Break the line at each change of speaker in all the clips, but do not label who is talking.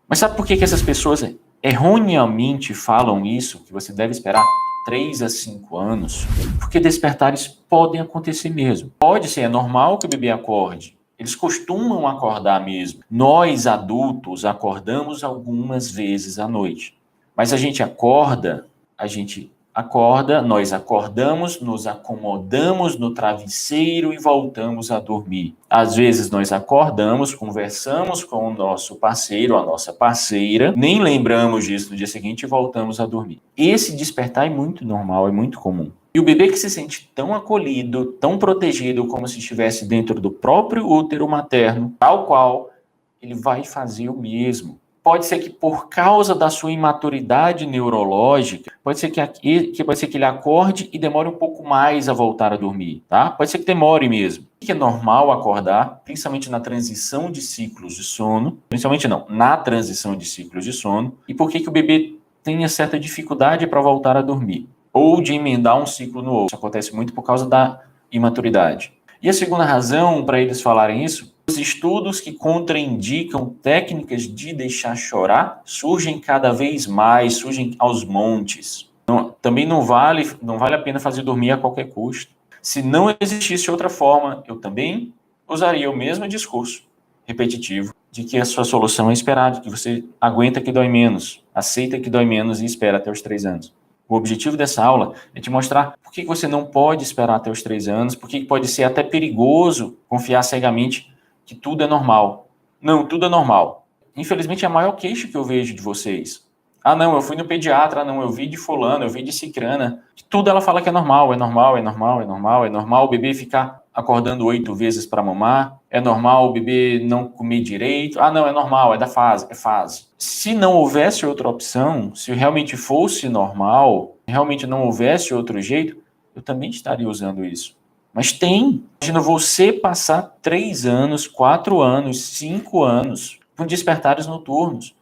Mas sabe por que essas pessoas erroneamente falam isso, que você deve esperar 3 a 5 anos? Porque despertares podem acontecer mesmo. Pode ser, é normal que o bebê acorde. Eles costumam acordar mesmo. Nós, adultos, acordamos algumas vezes à noite. Mas a gente acorda, nós acordamos, nos acomodamos no travesseiro e voltamos a dormir. Às vezes nós acordamos, conversamos com o nosso parceiro, a nossa parceira, nem lembramos disso no dia seguinte e voltamos a dormir. Esse despertar é muito normal, é muito comum. E o bebê que se sente tão acolhido, tão protegido, como se estivesse dentro do próprio útero materno, tal qual, ele vai fazer o mesmo. Pode ser que por causa da sua imaturidade neurológica, pode ser que ele acorde e demore um pouco mais a voltar a dormir, tá? Pode ser que demore mesmo. É normal acordar, principalmente na transição de ciclos de sono, na transição de ciclos de sono, e por que o bebê tenha certa dificuldade para voltar a dormir, ou de emendar um ciclo no outro. Isso acontece muito por causa da imaturidade. E a segunda razão para eles falarem isso, os estudos que contraindicam técnicas de deixar chorar surgem cada vez mais, surgem aos montes. Também não vale a pena fazer dormir a qualquer custo. Se não existisse outra forma, eu também usaria o mesmo discurso repetitivo de que a sua solução é esperar, que você aguenta que dói menos, aceita que dói menos e espera até os 3 anos. O objetivo dessa aula é te mostrar por que você não pode esperar até os 3 anos, por que pode ser até perigoso confiar cegamente que tudo é normal. Não, tudo é normal. Infelizmente, é a maior queixa que eu vejo de vocês. Ah, não, eu fui no pediatra, não, eu vi de fulano, eu vi de cicrana. Tudo ela fala que é normal, é normal, é normal, é normal, é normal o bebê ficar acordando 8 vezes para mamar, é normal o bebê não comer direito. Ah, não, é normal, é da fase, é fase. Se não houvesse outra opção, se realmente fosse normal, se realmente não houvesse outro jeito, eu também estaria usando isso. Mas tem. Imagina você passar 3 anos, 4 anos, 5 anos com despertares noturnos,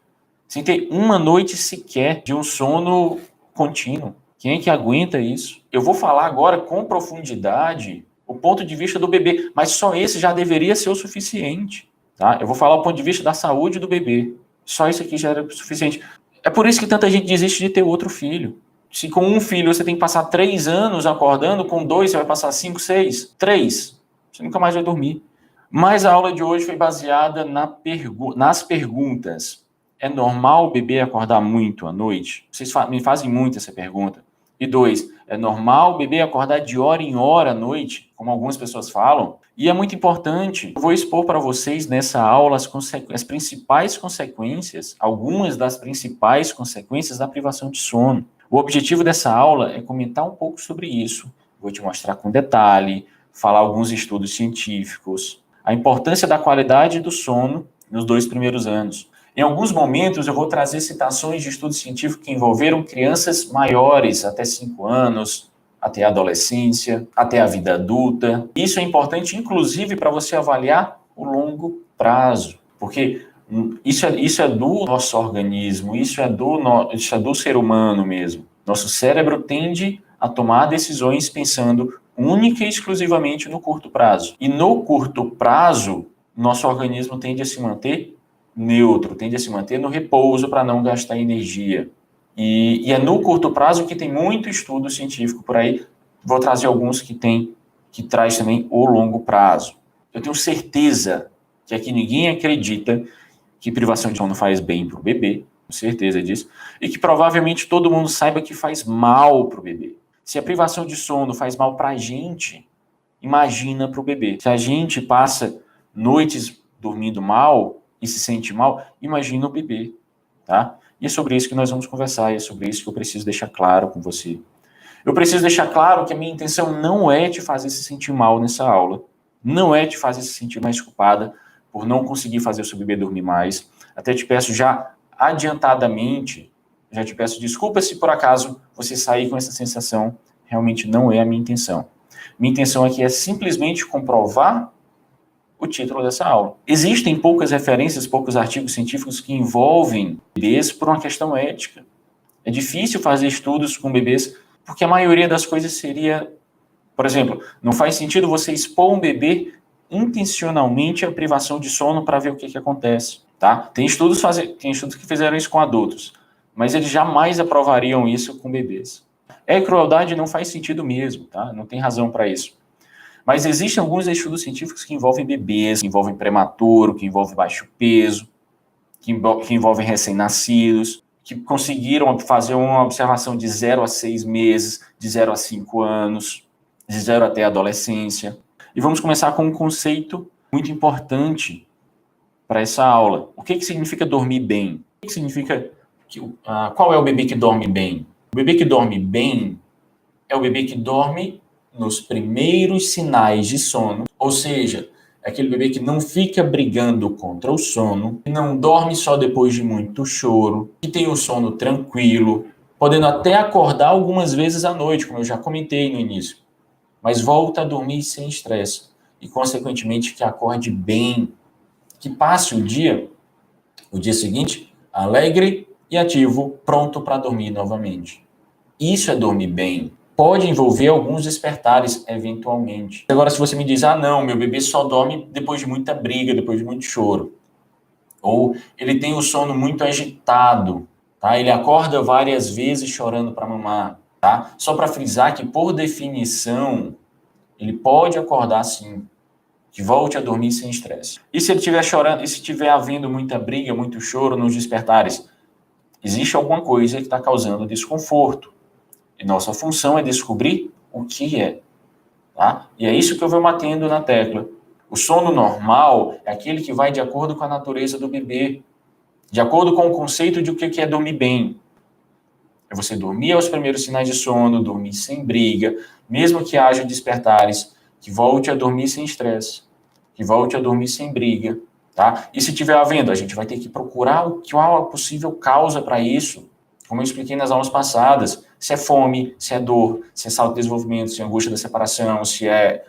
sem ter uma noite sequer de um sono contínuo. Quem é que aguenta isso? Eu vou falar agora com profundidade o ponto de vista do bebê, mas só esse já deveria ser o suficiente. Tá? Eu vou falar o ponto de vista da saúde do bebê. Só isso aqui já era o suficiente. É por isso que tanta gente desiste de ter outro filho. Se com um filho você tem que passar 3 anos acordando, com 2 você vai passar 5, 6, 3. Você nunca mais vai dormir. Mas a aula de hoje foi baseada nas perguntas. É normal o bebê acordar muito à noite? Vocês me fazem muito essa pergunta. E 2, é normal o bebê acordar de hora em hora à noite, como algumas pessoas falam? E é muito importante, eu vou expor para vocês nessa aula as principais consequências, algumas das principais consequências da privação de sono. O objetivo dessa aula é comentar um pouco sobre isso. Vou te mostrar com detalhe, falar alguns estudos científicos, a importância da qualidade do sono nos 2 primeiros anos. Em alguns momentos, eu vou trazer citações de estudos científicos que envolveram crianças maiores, até 5 anos, até a adolescência, até a vida adulta. Isso é importante, inclusive, para você avaliar o longo prazo, porque isso é do nosso organismo, isso é do ser humano mesmo. Nosso cérebro tende a tomar decisões pensando única e exclusivamente no curto prazo. E no curto prazo, nosso organismo tende a se manter neutro, tende a se manter no repouso para não gastar energia. E é no curto prazo que tem muito estudo científico por aí. Vou trazer alguns que traz também o longo prazo. Eu tenho certeza que aqui ninguém acredita que privação de sono faz bem para o bebê, com certeza disso, e que provavelmente todo mundo saiba que faz mal para o bebê. Se a privação de sono faz mal para a gente, imagina para o bebê. Se a gente passa noites dormindo mal e se sente mal, imagina o bebê, tá? E é sobre isso que nós vamos conversar, e é sobre isso que eu preciso deixar claro com você. Eu preciso deixar claro que a minha intenção não é te fazer se sentir mal nessa aula, não é te fazer se sentir mais culpada por não conseguir fazer o seu bebê dormir mais. Até te peço já adiantadamente, já te peço desculpa se por acaso você sair com essa sensação, realmente não é a minha intenção. Minha intenção aqui é simplesmente comprovar o título dessa aula. Existem poucas referências, poucos artigos científicos que envolvem bebês por uma questão ética. É difícil fazer estudos com bebês, porque a maioria das coisas seria, por exemplo, não faz sentido você expor um bebê intencionalmente à privação de sono para ver o que acontece. tá? Tem estudos que fizeram isso com adultos, mas eles jamais aprovariam isso com bebês. Crueldade não faz sentido mesmo, tá? Não tem razão para isso. Mas existem alguns estudos científicos que envolvem bebês, que envolvem prematuro, que envolvem baixo peso, que envolvem recém-nascidos, que conseguiram fazer uma observação de 0 a 6 meses, de 0 a 5 anos, de 0 até a adolescência. E vamos começar com um conceito muito importante para essa aula. O que significa dormir bem? O que significa... qual é o bebê que dorme bem? O bebê que dorme bem é o bebê que dorme nos primeiros sinais de sono, ou seja, é aquele bebê que não fica brigando contra o sono, que não dorme só depois de muito choro, que tem o sono tranquilo, podendo até acordar algumas vezes à noite, como eu já comentei no início, mas volta a dormir sem estresse e, consequentemente, que acorde bem, que passe o dia seguinte, alegre e ativo, pronto para dormir novamente. Isso é dormir bem. Pode envolver alguns despertares, eventualmente. Agora, se você me diz, não, meu bebê só dorme depois de muita briga, depois de muito choro. Ou ele tem o sono muito agitado, tá? Ele acorda várias vezes chorando para mamar, tá? Só para frisar que, por definição, ele pode acordar sim, que volte a dormir sem estresse. E se ele estiver chorando, e se estiver havendo muita briga, muito choro nos despertares, existe alguma coisa que está causando desconforto. E nossa função é descobrir o que é. Tá? E é isso que eu vou batendo na tecla. O sono normal é aquele que vai de acordo com a natureza do bebê, de acordo com o conceito de o que é dormir bem. É você dormir aos primeiros sinais de sono, dormir sem briga, mesmo que haja despertares, que volte a dormir sem estresse, que volte a dormir sem briga. Tá? E se tiver havendo, a gente vai ter que procurar qual a possível causa para isso. Como eu expliquei nas aulas passadas, se é fome, se é dor, se é salto de desenvolvimento, se é angústia da separação, se é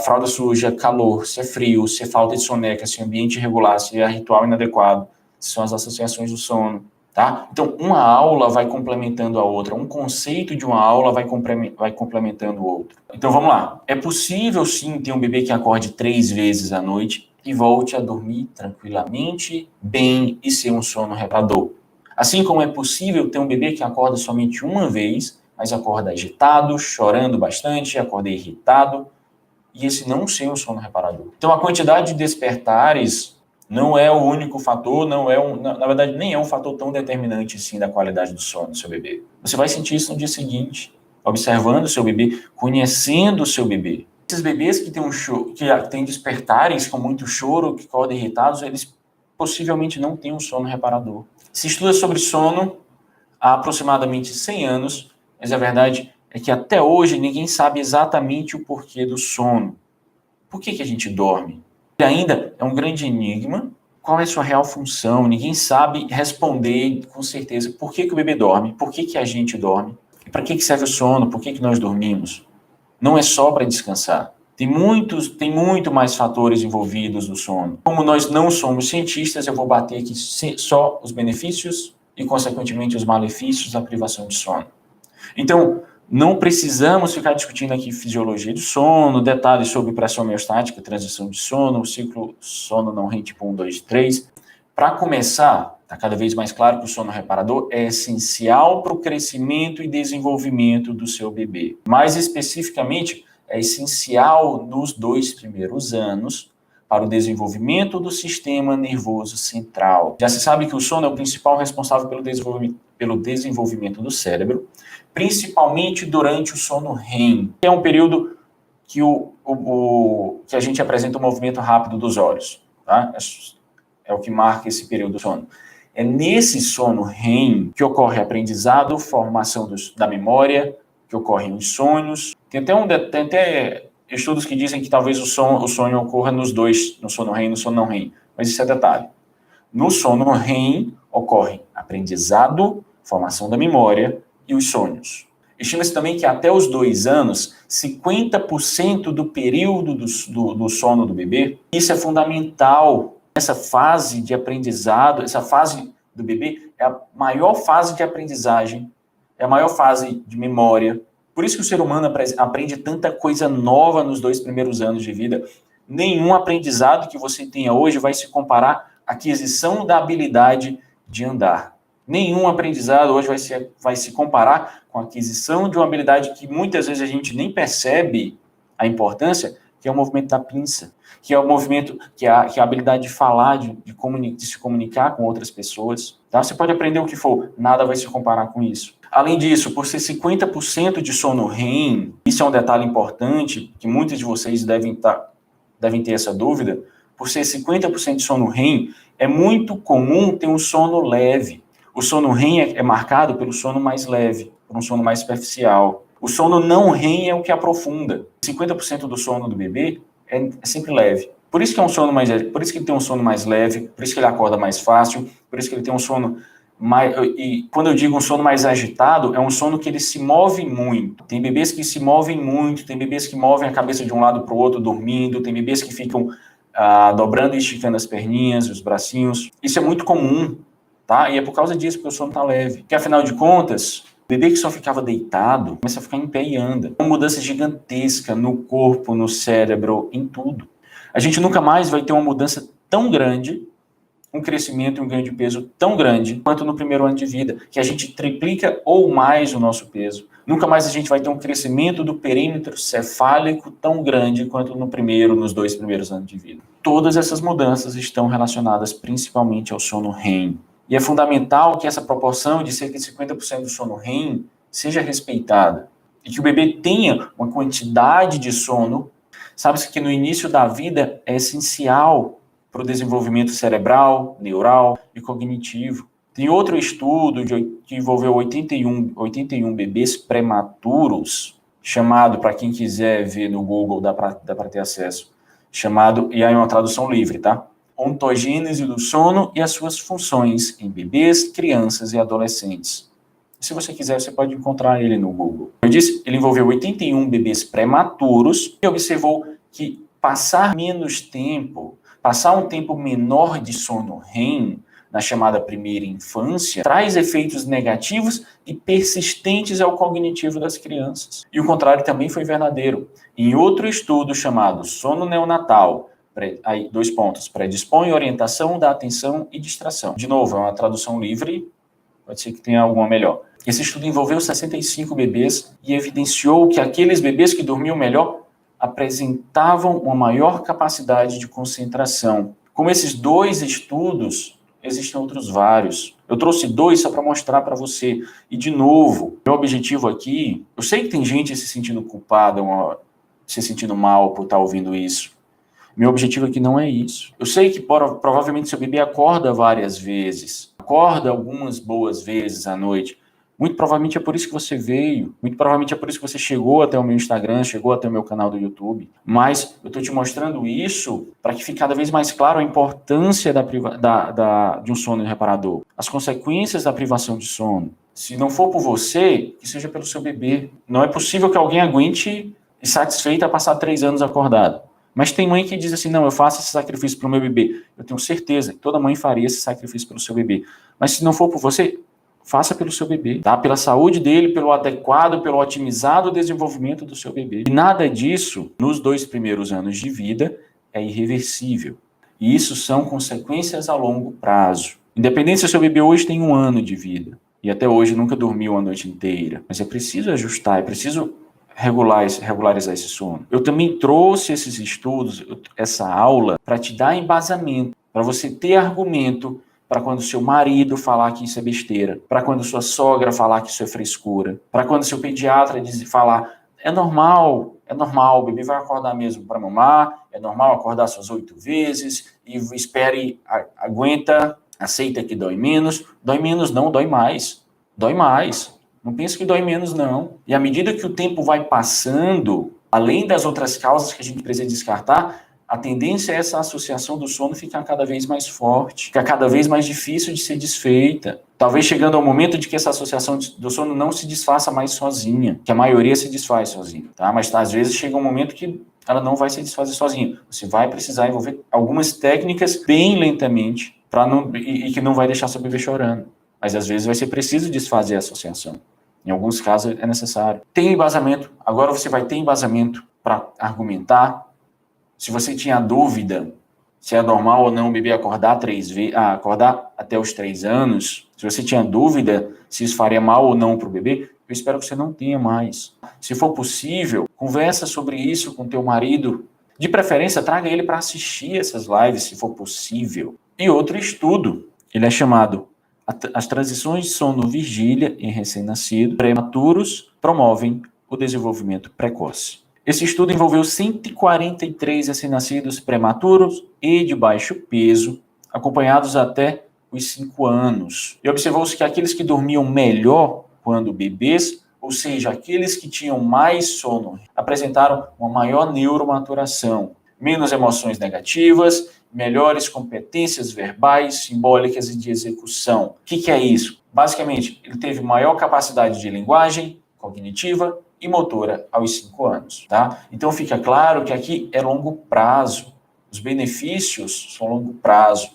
fralda suja, calor, se é frio, se é falta de soneca, se é ambiente irregular, se é ritual inadequado, se são as associações do sono, tá? Então, uma aula vai complementando a outra, um conceito de uma aula vai complementando o outro. Então, vamos lá. É possível, sim, ter um bebê que acorde 3 vezes à noite e volte a dormir tranquilamente, bem e ser um sono reparador. Assim como é possível ter um bebê que acorda somente uma vez, mas acorda agitado, chorando bastante, acorda irritado, e esse não ser um sono reparador. Então, a quantidade de despertares não é o único fator, na verdade, nem é um fator tão determinante, assim, da qualidade do sono do seu bebê. Você vai sentir isso no dia seguinte, observando o seu bebê, conhecendo o seu bebê. Esses bebês que têm despertares com muito choro, que acordam irritados, eles possivelmente não têm um sono reparador. Se estuda sobre sono há aproximadamente 100 anos, mas a verdade é que até hoje ninguém sabe exatamente o porquê do sono. Por que a gente dorme? E ainda é um grande enigma. Qual é a sua real função? Ninguém sabe responder com certeza por que o bebê dorme, por que a gente dorme, para que serve o sono, por que nós dormimos. Não é só para descansar. Tem muito mais fatores envolvidos no sono. Como nós não somos cientistas, eu vou bater aqui só os benefícios e, consequentemente, os malefícios da privação de sono. Então, não precisamos ficar discutindo aqui fisiologia do sono, detalhes sobre pressão homeostática, transição de sono, o ciclo sono não REM tipo 1, 2, 3. Para começar, está cada vez mais claro que o sono reparador é essencial para o crescimento e desenvolvimento do seu bebê. Mais especificamente, é essencial nos 2 primeiros anos para o desenvolvimento do sistema nervoso central. Já se sabe que o sono é o principal responsável pelo desenvolvimento do cérebro, principalmente durante o sono REM, que é um período que, que a gente apresenta um movimento rápido dos olhos. Tá? É o que marca esse período do sono. É nesse sono REM que ocorre aprendizado, formação da memória, que ocorrem os sonhos. Tem até estudos que dizem que talvez o sonho ocorra nos dois, no sono REM e no sono não REM, mas isso é detalhe. No sono REM ocorre aprendizado, formação da memória e os sonhos. Estima-se também que até os 2 anos, 50% do período do sono do bebê, isso é fundamental. Essa fase de aprendizado, essa fase do bebê é a maior fase de aprendizagem, é a maior fase de memória. Por isso que o ser humano aprende tanta coisa nova nos 2 primeiros anos de vida. Nenhum aprendizado que você tenha hoje vai se comparar aquisição da habilidade de andar. Nenhum aprendizado hoje vai se comparar com a aquisição de uma habilidade que muitas vezes a gente nem percebe a importância, que é o movimento da pinça, que é o movimento, que é a habilidade de falar, de se comunicar com outras pessoas. Tá? Você pode aprender o que for, nada vai se comparar com isso. Além disso, por ser 50% de sono REM, isso é um detalhe importante, que muitos de vocês devem ter essa dúvida, por ser 50% de sono REM, é muito comum ter um sono leve. O sono REM é marcado pelo sono mais leve, por um sono mais superficial. O sono não REM é o que aprofunda. 50% do sono do bebê é sempre leve. Por isso que por isso que ele tem um sono mais leve, por isso que ele acorda mais fácil, por isso que ele tem um sono mais... E quando eu digo um sono mais agitado, é um sono que ele se move muito. Tem bebês que se movem muito, tem bebês que movem a cabeça de um lado para o outro dormindo, tem bebês que ficam dobrando e esticando as perninhas, os bracinhos. Isso é muito comum, tá? E é por causa disso que o sono está leve. Porque, afinal de contas, o bebê que só ficava deitado começa a ficar em pé e anda. Uma mudança gigantesca no corpo, no cérebro, em tudo. A gente nunca mais vai ter uma mudança tão grande, um crescimento e um ganho de peso tão grande quanto no primeiro ano de vida, que a gente triplica ou mais o nosso peso. Nunca mais a gente vai ter um crescimento do perímetro cefálico tão grande quanto nos 2 primeiros anos de vida. Todas essas mudanças estão relacionadas principalmente ao sono REM. E é fundamental que essa proporção de cerca de 50% do sono REM seja respeitada. E que o bebê tenha uma quantidade de sono. Sabe-se que no início da vida é essencial para o desenvolvimento cerebral, neural e cognitivo. Tem outro estudo que envolveu 81 bebês prematuros, chamado, para quem quiser ver no Google, dá para ter acesso, chamado, e aí é uma tradução livre, tá? Ontogênese do sono e as suas funções em bebês, crianças e adolescentes. Se você quiser, você pode encontrar ele no Google. Eu disse, ele envolveu 81 bebês prematuros e observou que passar um tempo menor de sono REM, na chamada primeira infância, traz efeitos negativos e persistentes ao cognitivo das crianças. E o contrário também foi verdadeiro. Em outro estudo chamado Sono Neonatal, aí 2 pontos, predispõe orientação da atenção e distração. De novo, é uma tradução livre, pode ser que tenha alguma melhor. Esse estudo envolveu 65 bebês e evidenciou que aqueles bebês que dormiam melhor apresentavam uma maior capacidade de concentração. Como esses 2 estudos, existem outros vários. Eu trouxe 2 só para mostrar para você. E, de novo, meu objetivo aqui... Eu sei que tem gente se sentindo culpada, se sentindo mal por estar ouvindo isso. Meu objetivo aqui não é isso. Eu sei que provavelmente seu bebê acorda várias vezes. Acorda algumas boas vezes à noite. Muito provavelmente é por isso que você veio, muito provavelmente é por isso que você chegou até o meu Instagram, chegou até o meu canal do YouTube. Mas eu estou te mostrando isso para que fique cada vez mais claro a importância de um sono reparador, as consequências da privação de sono. Se não for por você, que seja pelo seu bebê. Não é possível que alguém aguente e satisfeita a passar 3 anos acordado. Mas tem mãe que diz assim, não, eu faço esse sacrifício para o meu bebê. Eu tenho certeza que toda mãe faria esse sacrifício pelo seu bebê. Mas se não for por você, faça pelo seu bebê, tá? Pela saúde dele, pelo adequado, pelo otimizado desenvolvimento do seu bebê. E nada disso, nos 2 primeiros anos de vida, é irreversível. E isso são consequências a longo prazo. Independente se o seu bebê hoje tem 1 ano de vida, e até hoje nunca dormiu a noite inteira, mas é preciso ajustar, é preciso regularizar esse sono. Eu também trouxe esses estudos, essa aula, para te dar embasamento, para você ter argumento para quando seu marido falar que isso é besteira, para quando sua sogra falar que isso é frescura, para quando seu pediatra falar, é normal, o bebê vai acordar mesmo para mamar, é normal acordar suas 8 vezes, e espere, aguenta, aceita que dói menos não, dói mais. Não pense que dói menos, não. E à medida que o tempo vai passando, além das outras causas que a gente precisa descartar, a tendência é essa associação do sono ficar cada vez mais forte, ficar cada vez mais difícil de ser desfeita. Talvez chegando ao momento de que essa associação do sono não se desfaça mais sozinha, que a maioria se desfaz sozinha, tá? Mas às vezes chega um momento que ela não vai se desfazer sozinha. Você vai precisar envolver algumas técnicas bem lentamente e que não vai deixar seu bebê chorando. Mas às vezes vai ser preciso desfazer a associação. Em alguns casos é necessário. Tem embasamento, agora você vai ter embasamento para argumentar. Se você tinha dúvida, se é normal ou não o bebê acordar acordar até os 3 anos, se você tinha dúvida se isso faria mal ou não para o bebê, eu espero que você não tenha mais. Se for possível, conversa sobre isso com teu marido. De preferência, traga ele para assistir essas lives, se for possível. E outro estudo, ele é chamado As transições de sono-vigília em recém-nascidos prematuros promovem o desenvolvimento precoce. Esse estudo envolveu 143 recém-nascidos prematuros e de baixo peso, acompanhados até os 5 anos. E observou-se que aqueles que dormiam melhor quando bebês, ou seja, aqueles que tinham mais sono, apresentaram uma maior neuromaturação, menos emoções negativas, melhores competências verbais, simbólicas e de execução. O que é isso? Basicamente, ele teve maior capacidade de linguagem cognitiva e motora aos 5 anos, tá? Então fica claro que aqui é longo prazo. Os benefícios são longo prazo.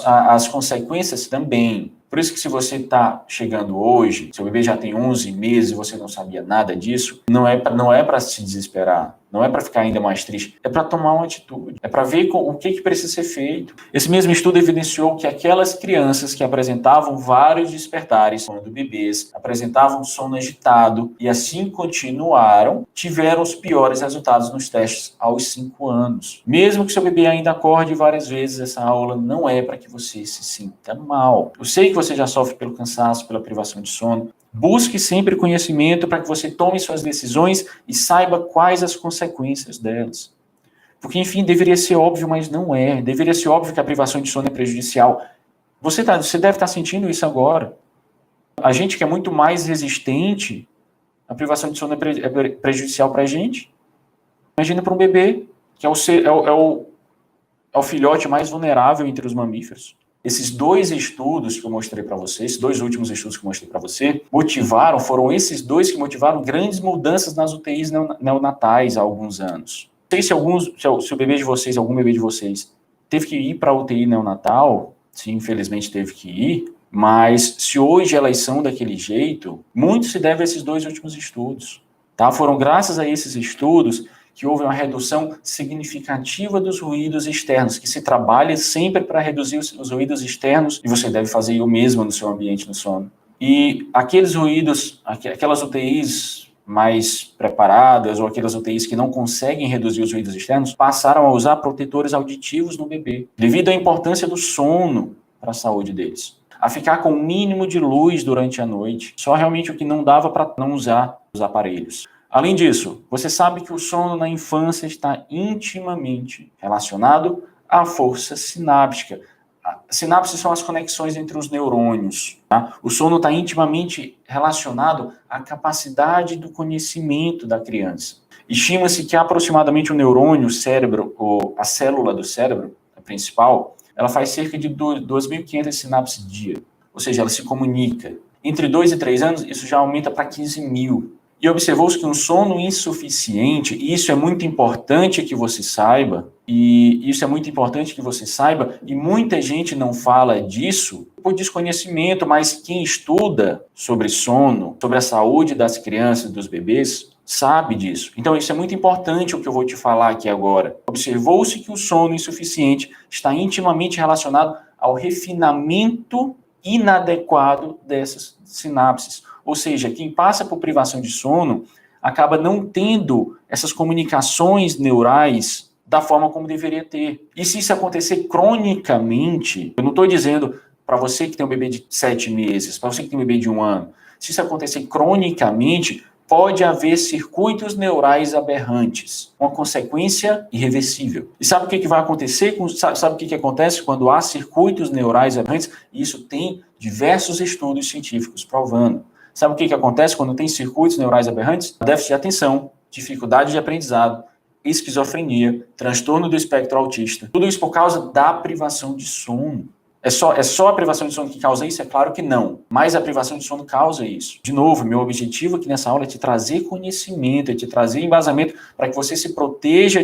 As consequências também. Por isso que se você está chegando hoje, seu bebê já tem 11 meses e você não sabia nada disso, não é para se desesperar, não é para ficar ainda mais triste, é para tomar uma atitude, é para ver o que precisa ser feito. Esse mesmo estudo evidenciou que aquelas crianças que apresentavam vários despertares quando bebês, apresentavam sono agitado e assim continuaram, tiveram os piores resultados nos testes aos 5 anos. Mesmo que seu bebê ainda acorde várias vezes, essa aula não é para que você se sinta mal. Eu sei que você já sofre pelo cansaço, pela privação de sono. Busque sempre conhecimento para que você tome suas decisões e saiba quais as consequências delas. Porque, enfim, deveria ser óbvio, mas não é. Deveria ser óbvio que a privação de sono é prejudicial. Você deve estar sentindo isso agora. A gente que é muito mais resistente, a privação de sono é prejudicial para a gente. Imagina para um bebê, que é o filhote mais vulnerável entre os mamíferos. Esses 2 estudos que eu mostrei para você, esses 2 últimos estudos que eu mostrei para você, foram esses 2 que motivaram grandes mudanças nas UTIs neonatais há alguns anos. Não sei se algum bebê de vocês teve que ir para a UTI neonatal, sim, infelizmente teve que ir, mas se hoje elas são daquele jeito, muito se deve a esses 2 últimos estudos. Tá? Foram graças a esses estudos que houve uma redução significativa dos ruídos externos, que se trabalha sempre para reduzir os ruídos externos, e você deve fazer o mesmo no seu ambiente no sono. E aqueles ruídos, aquelas UTIs mais preparadas, ou aquelas UTIs que não conseguem reduzir os ruídos externos, passaram a usar protetores auditivos no bebê, devido à importância do sono para a saúde deles. A ficar com o mínimo de luz durante a noite, só realmente o que não dava para não usar os aparelhos. Além disso, você sabe que o sono na infância está intimamente relacionado à força sináptica. Sinapses são as conexões entre os neurônios. Tá? O sono está intimamente relacionado à capacidade do conhecimento da criança. Estima-se que aproximadamente o neurônio, o cérebro, ou a célula do cérebro, a principal, ela faz cerca de 2.500 sinapses dia. Ou seja, ela se comunica. Entre 2 e 3 anos, isso já aumenta para 15.000. E observou-se que um sono insuficiente, e isso é muito importante que você saiba, e muita gente não fala disso por desconhecimento, mas quem estuda sobre sono, sobre a saúde das crianças e dos bebês, sabe disso. Então isso é muito importante o que eu vou te falar aqui agora. Observou-se que o sono insuficiente está intimamente relacionado ao refinamento inadequado dessas sinapses. Ou seja, quem passa por privação de sono acaba não tendo essas comunicações neurais da forma como deveria ter. E se isso acontecer cronicamente, eu não estou dizendo para você que tem um bebê de 7 meses, para você que tem um bebê de 1 ano, se isso acontecer cronicamente, pode haver circuitos neurais aberrantes, uma consequência irreversível. E sabe o que vai acontecer? Sabe o que acontece quando há circuitos neurais aberrantes? Isso tem diversos estudos científicos provando. Sabe o que acontece quando tem circuitos neurais aberrantes? Déficit de atenção, dificuldade de aprendizado, esquizofrenia, transtorno do espectro autista. Tudo isso por causa da privação de sono. É só a privação de sono que causa isso? É claro que não. Mas a privação de sono causa isso. De novo, meu objetivo aqui nessa aula é te trazer conhecimento, é te trazer embasamento para que você se proteja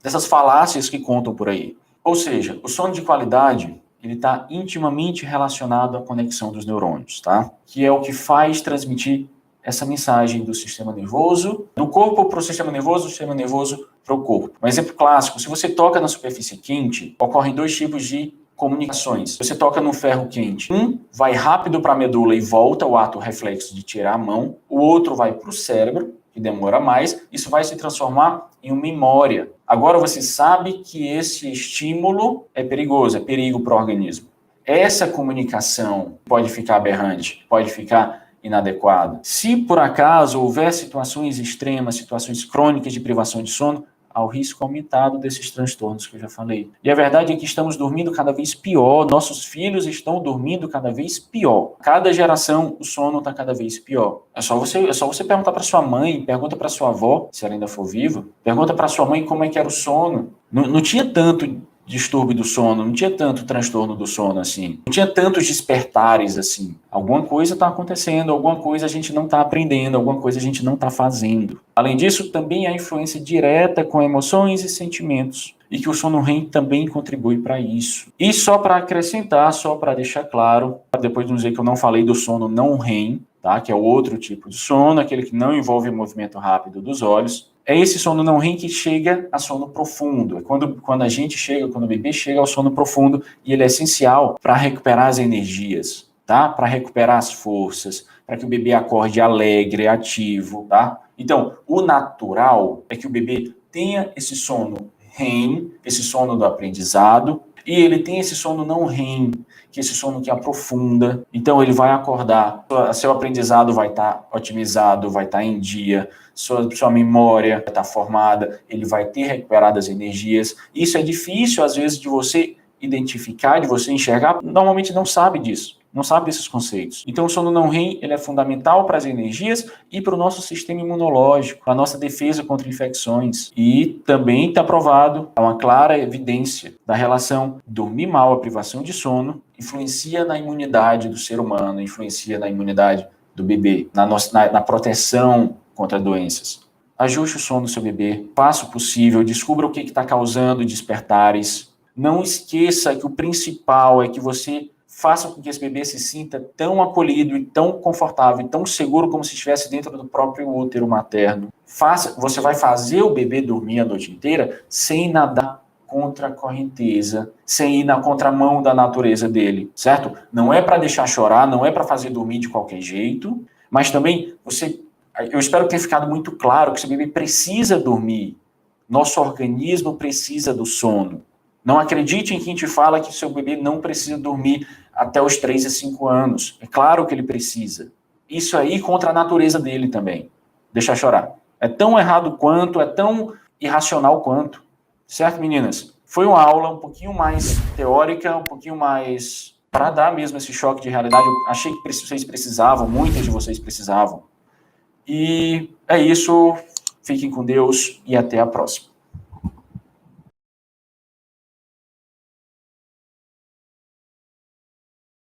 dessas falácias que contam por aí. Ou seja, o sono de qualidade, ele está intimamente relacionado à conexão dos neurônios, tá? Que é o que faz transmitir essa mensagem do sistema nervoso, do corpo para o sistema nervoso, do sistema nervoso para o corpo. Um exemplo clássico, se você toca na superfície quente, ocorrem dois tipos de comunicações. Você toca no ferro quente. Um vai rápido para a medula e volta, o ato reflexo de tirar a mão. O outro vai para o cérebro, que demora mais. Isso vai se transformar em uma memória. Agora você sabe que esse estímulo é perigoso, é perigo para o organismo. Essa comunicação pode ficar aberrante, pode ficar inadequada. Se por acaso houver situações extremas, situações crônicas de privação de sono, há o risco aumentado desses transtornos que eu já falei. E a verdade é que estamos dormindo cada vez pior, nossos filhos estão dormindo cada vez pior. Cada geração o sono está cada vez pior. É só você perguntar para sua mãe, pergunta para sua avó, se ela ainda for viva, pergunta para sua mãe como é que era o sono. Não tinha tanto distúrbio do sono, não tinha tanto transtorno do sono assim, não tinha tantos despertares assim. Alguma coisa está acontecendo, alguma coisa a gente não está aprendendo, alguma coisa a gente não está fazendo. Além disso, também há influência direta com emoções e sentimentos, e que o sono REM também contribui para isso. E só para acrescentar, só para deixar claro, depois de dizer que eu não falei do sono não REM, tá? Que é o outro tipo de sono, aquele que não envolve movimento rápido dos olhos. É esse sono não REM que chega a sono profundo. É quando a gente chega, quando o bebê chega ao sono profundo, e ele é essencial para recuperar as energias, tá? Para recuperar as forças, para que o bebê acorde alegre, ativo, tá? Então, o natural é que o bebê tenha esse sono REM, esse sono do aprendizado, e ele tem esse sono não REM, que é esse sono que aprofunda. Então, ele vai acordar, seu aprendizado vai estar otimizado, vai estar em dia, sua memória vai estar formada, ele vai ter recuperado as energias. Isso é difícil, às vezes, de você identificar, de você enxergar. Normalmente não sabe disso, não sabe desses conceitos. Então, o sono não REM, ele é fundamental para as energias e para o nosso sistema imunológico, para a nossa defesa contra infecções. E também está provado, há uma clara evidência da relação dormir mal, a privação de sono, influencia na imunidade do ser humano, influencia na imunidade do bebê, na proteção contra doenças. Ajuste o sono do seu bebê, faça o possível, descubra o que está causando despertares. Não esqueça que o principal é que você faça com que esse bebê se sinta tão acolhido e tão confortável e tão seguro como se estivesse dentro do próprio útero materno. Você vai fazer o bebê dormir a noite inteira sem nadar contra a correnteza, sem ir na contramão da natureza dele, certo? Não é para deixar chorar, não é para fazer dormir de qualquer jeito, mas também eu espero que tenha ficado muito claro que esse bebê precisa dormir. Nosso organismo precisa do sono. Não acredite em quem te fala que seu bebê não precisa dormir até os 3 a 5 anos. É claro que ele precisa. Isso aí contra a natureza dele também. Deixar chorar. É tão errado quanto, é tão irracional quanto. Certo, meninas? Foi uma aula um pouquinho mais teórica, um pouquinho mais para dar mesmo esse choque de realidade. Eu achei que vocês precisavam, muitas de vocês precisavam. E é isso. Fiquem com Deus e até a próxima.